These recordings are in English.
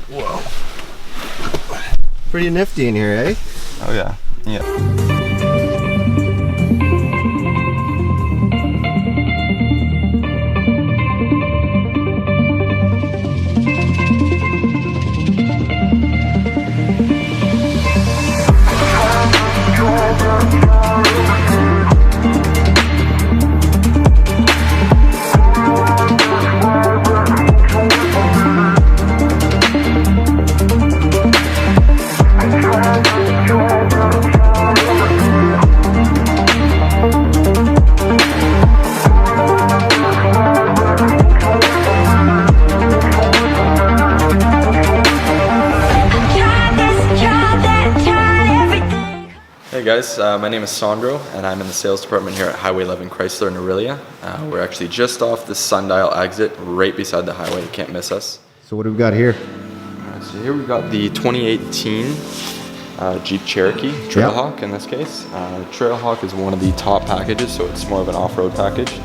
Whoa. Pretty nifty in here, eh? Oh yeah, yeah. Hey guys, my name is Sandro and I'm in the sales department here at Highway 11 Chrysler in Orillia. We're actually just off the Sundial exit right beside the highway. You can't miss us. So what do we got here? So here we've got the 2018 Jeep Cherokee Trailhawk in this case. Trailhawk is one of the top packages, so it's more of an off-road package.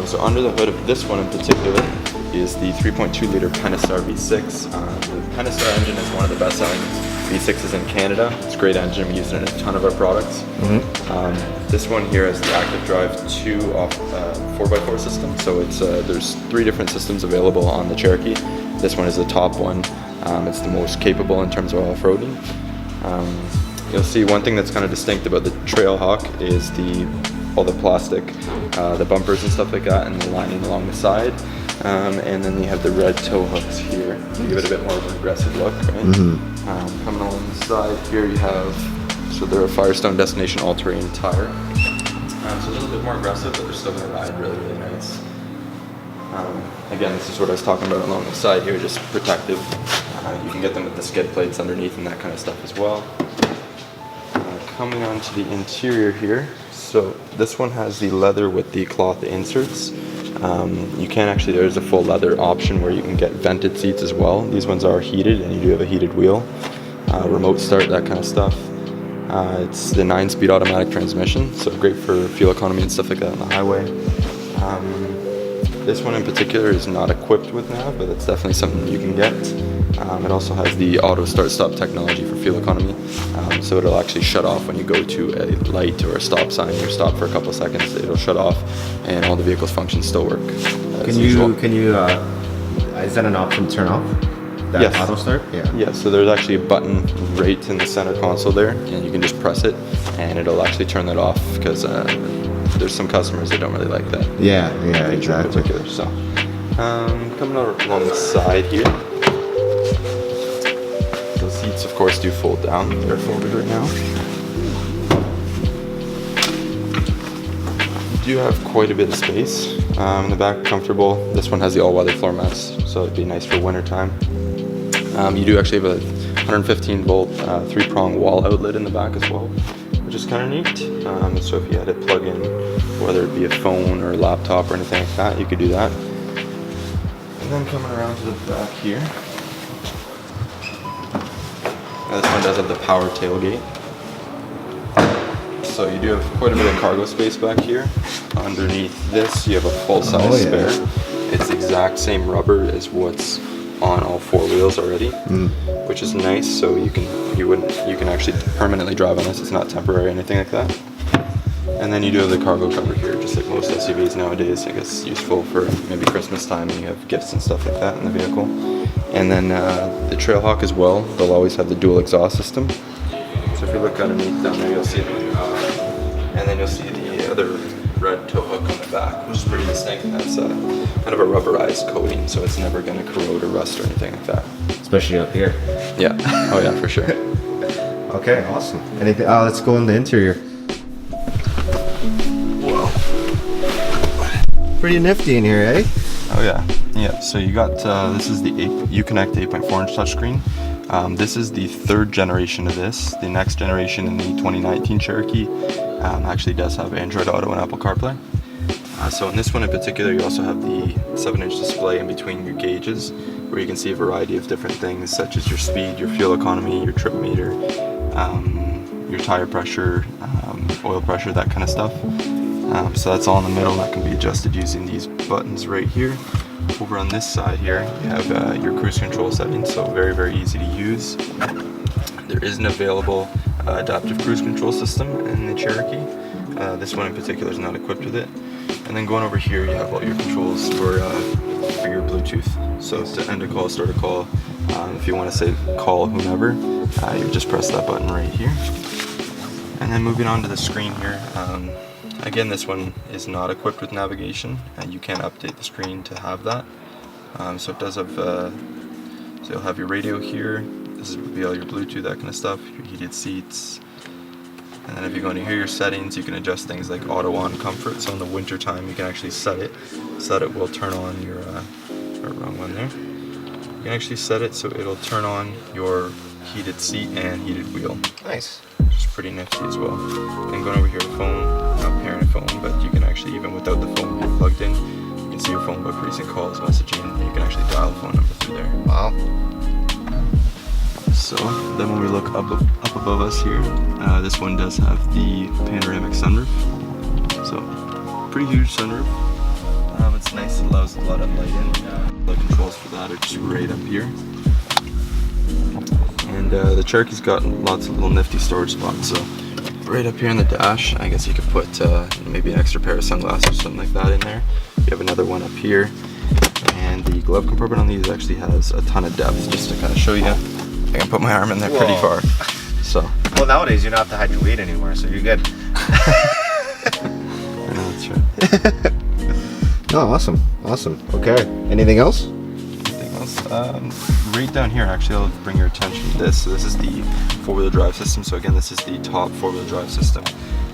So under the hood of this one in particular is the 3.2 liter Pentastar V6. The Pentastar engine is one of the best selling V6s in Canada. It's a great engine. We use it in a ton of our products. This one here has the active drive 2 off 4x4 system. So it's there's 3 different systems available on the Cherokee. This one is the top one. It's the most capable in terms of off-roading. You'll see one thing that's kind of distinct about the Trailhawk is all the plastic, the bumpers and stuff like that, and the lining along the side. And then you have the red tow hooks here to give it a bit more of an aggressive look, right? Coming along the side here you have, so they're a Firestone Destination all-terrain tire. So a little bit more aggressive, but they're still going to ride really, really nice. Again, this is what I was talking about along the side here, just protective. You can get them with the skid plates underneath and that kind of stuff as well. Coming on to the interior here, so this one has the leather with the cloth inserts. You can actually, there's a full leather option where you can get vented seats as well. These ones are heated and you do have a heated wheel, remote start, that kind of stuff. It's the 9-speed automatic transmission, so great for fuel economy and stuff like that on the highway. This one in particular is not equipped with nav, but it's definitely something you can get. It also has the auto start-stop technology for fuel economy, so it'll actually shut off when you go to a light or a stop sign. You stop for a couple of seconds, it'll shut off, and all the vehicle's functions still work. Can you is that an option to turn off? That yes. Auto start? Yeah. Yeah, so there's actually a button right in the center console there, and you can just press it, and it'll actually turn that off, because there's some customers that don't really like that. Yeah, exactly. In particular, so. Coming along the side here. The seats, of course, do fold down. They're folded right now. You do have quite a bit of space. In the back, comfortable. This one has the all-weather floor mats, so it'd be nice for winter time. You do actually have a 115 volt 3-prong wall outlet in the back as well, which is kind of neat. So if you had it plug in, whether it be a phone or a laptop or anything like that, you could do that. And then coming around to the back here, this one does have the power tailgate. So you do have quite a bit of cargo space back here. Underneath this, you have a full-size spare. It's the exact same rubber as what's on all 4 wheels already, which is nice. So you can actually permanently drive on this. It's not temporary or anything like that. And then you do have the cargo cover here, just like most SUVs nowadays. I guess useful for maybe Christmas time and you have gifts and stuff like that in the vehicle. And then the Trailhawk as well, they'll always have the dual exhaust system. So if you look underneath down there, you'll see them. And then you'll see the other red tow hook on the back, which is pretty distinct. That's kind of a rubberized coating, so it's never going to corrode or rust or anything like that. Especially up here. Yeah. Oh yeah, for sure. Okay, awesome. Anything? Let's go in the interior. Whoa. Pretty nifty in here, eh? Oh yeah. Yeah. So you got this is the Uconnect 8.4 inch touchscreen. This is the 3rd generation of this. The next generation in the 2019 Cherokee actually does have Android Auto and Apple CarPlay. So in this one in particular, you also have the 7-inch display in between your gauges, where you can see a variety of different things, such as your speed, your fuel economy, your trip meter, your tire pressure, oil pressure, that kind of stuff. So that's all in the middle. That can be adjusted using these buttons right here. Over on this side here, you have your cruise control settings, so very, very easy to use. There is an available adaptive cruise control system in the Cherokee. This one in particular is not equipped with it. And then going over here, you have all your controls for your Bluetooth. So to end a call, start a call, if you want to say call whomever, you just press that button right here. And then moving on to the screen here, again, this one is not equipped with navigation, and you can update the screen to have that. So it does have, so you'll have your radio here. This will be all your Bluetooth, that kind of stuff, your heated seats. And then if you go into here, your settings, you can adjust things like auto on comfort. So in the winter time, you can actually set it so that it will turn on your, wrong one there. You can actually set it so it'll turn on your heated seat and heated wheel. Nice. Which is pretty nifty as well. And going over here to phone, not pairing a phone, but you can actually, even without the phone being plugged in, you can see your phone book, recent calls, messaging, and you can actually dial a phone number through there. Wow. So then when we look up above us here, this one does have the panoramic sunroof. So pretty huge sunroof. It's nice, it allows a lot of light in. The controls for that are just right up here. And the Cherokee's got lots of little nifty storage spots. So right up here in the dash, I guess you could put maybe an extra pair of sunglasses or something like that in there. You have another one up here. And the glove compartment on these actually has a ton of depth, just to kind of show you. I can put my arm in there pretty far. So. Well, nowadays you don't have to hide your weight anymore, so you're good. I know, that's right. Oh, awesome, awesome. Okay, anything else? Anything else? Right down here, actually, I'll bring your attention to this. So this is the four-wheel drive system. So again, this is the top four-wheel drive system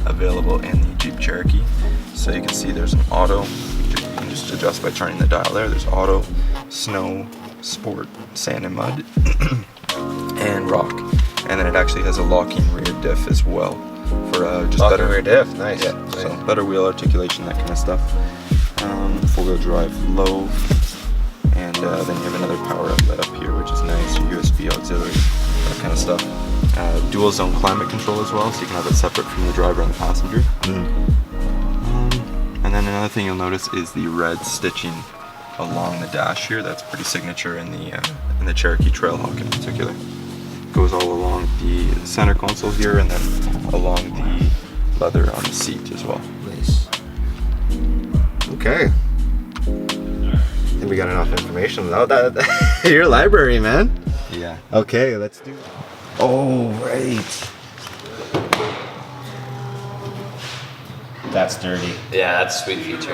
available in the Jeep Cherokee. So you can see there's an auto. You can just adjust by turning the dial there. There's auto, snow, sport, sand and mud, and rock. And then it actually has a locking rear diff as well for just locking better rear diff. Nice. Yeah, Nice. so better wheel articulation, that kind of stuff. Four-wheel drive low, and then you have another power outlet up here, which is nice. Your USB auxiliary, that kind of stuff. Dual zone climate control as well, so you can have it separate from the driver and the passenger. And then another thing you'll notice is the red stitching along the dash here. That's pretty signature in the Cherokee Trailhawk in particular. It goes all along the center console here, and then along the leather on the seat as well. Nice. Okay. I think we got enough information about that. Your library, man. Yeah. Okay, let's do it. Oh, right. That's dirty. Yeah, that's a sweet feature.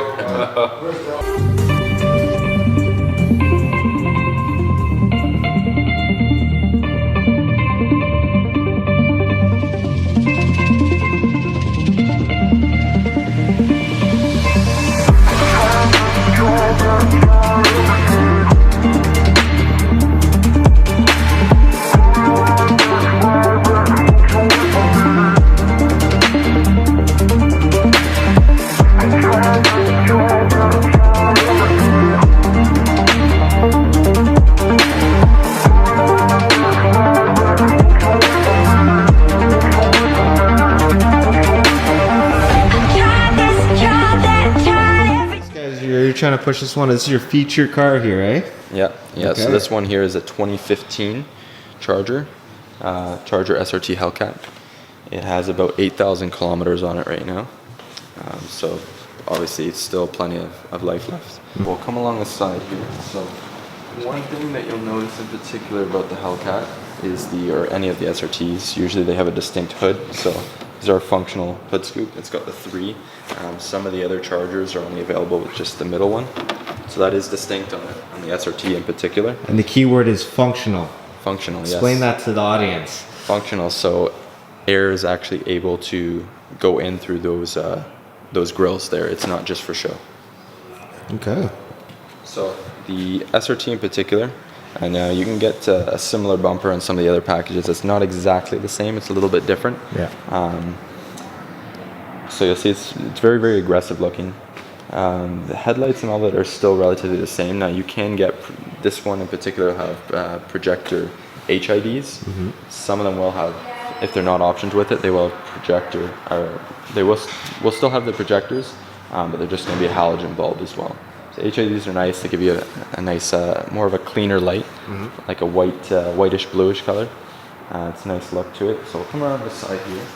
You're trying to push this one. This is your feature car here, eh? Yeah. Okay. So this one here is a 2015 Charger SRT Hellcat. It has about 8,000 kilometers on it right now. So obviously it's still plenty of life left. We'll come along the side here. So one thing that you'll notice in particular about the Hellcat is or any of the SRTs, usually they have a distinct hood. So these are a functional hood scoop. It's got the 3. Some of the other Chargers are only available with just the middle one. So that is distinct on the SRT in particular. And the key word is functional. Functional, yes. Explain that to the audience. Functional, so air is actually able to go in through those grills there. It's not just for show. Okay. So the SRT in particular, and you can get a similar bumper on some of the other packages. It's not exactly the same. It's a little bit different. Yeah. So you'll see it's very, very aggressive looking. The headlights and all that are still relatively the same. Now you can get, this one in particular have projector HIDs. Mm-hmm. Some of them will have, if they're not optioned with it, they will have projector, or they will still have the projectors, but they're just going to be a halogen bulb as well. So HIDs are nice. They give you a nice, more of a cleaner light, like a whitish bluish color. It's a nice look to it. So we'll come around this side here.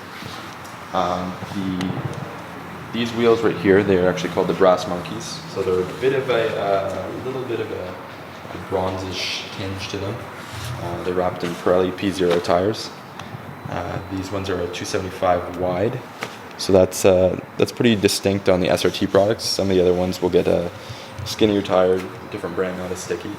These wheels right here, they're actually called the brass monkeys. So they're a bit of a little bit of a bronzish tinge to them. They're wrapped in Pirelli P0 tires. These ones are a 275 wide. So that's pretty distinct on the SRT products. Some of the other ones will get a skinnier tire, different brand, not as sticky.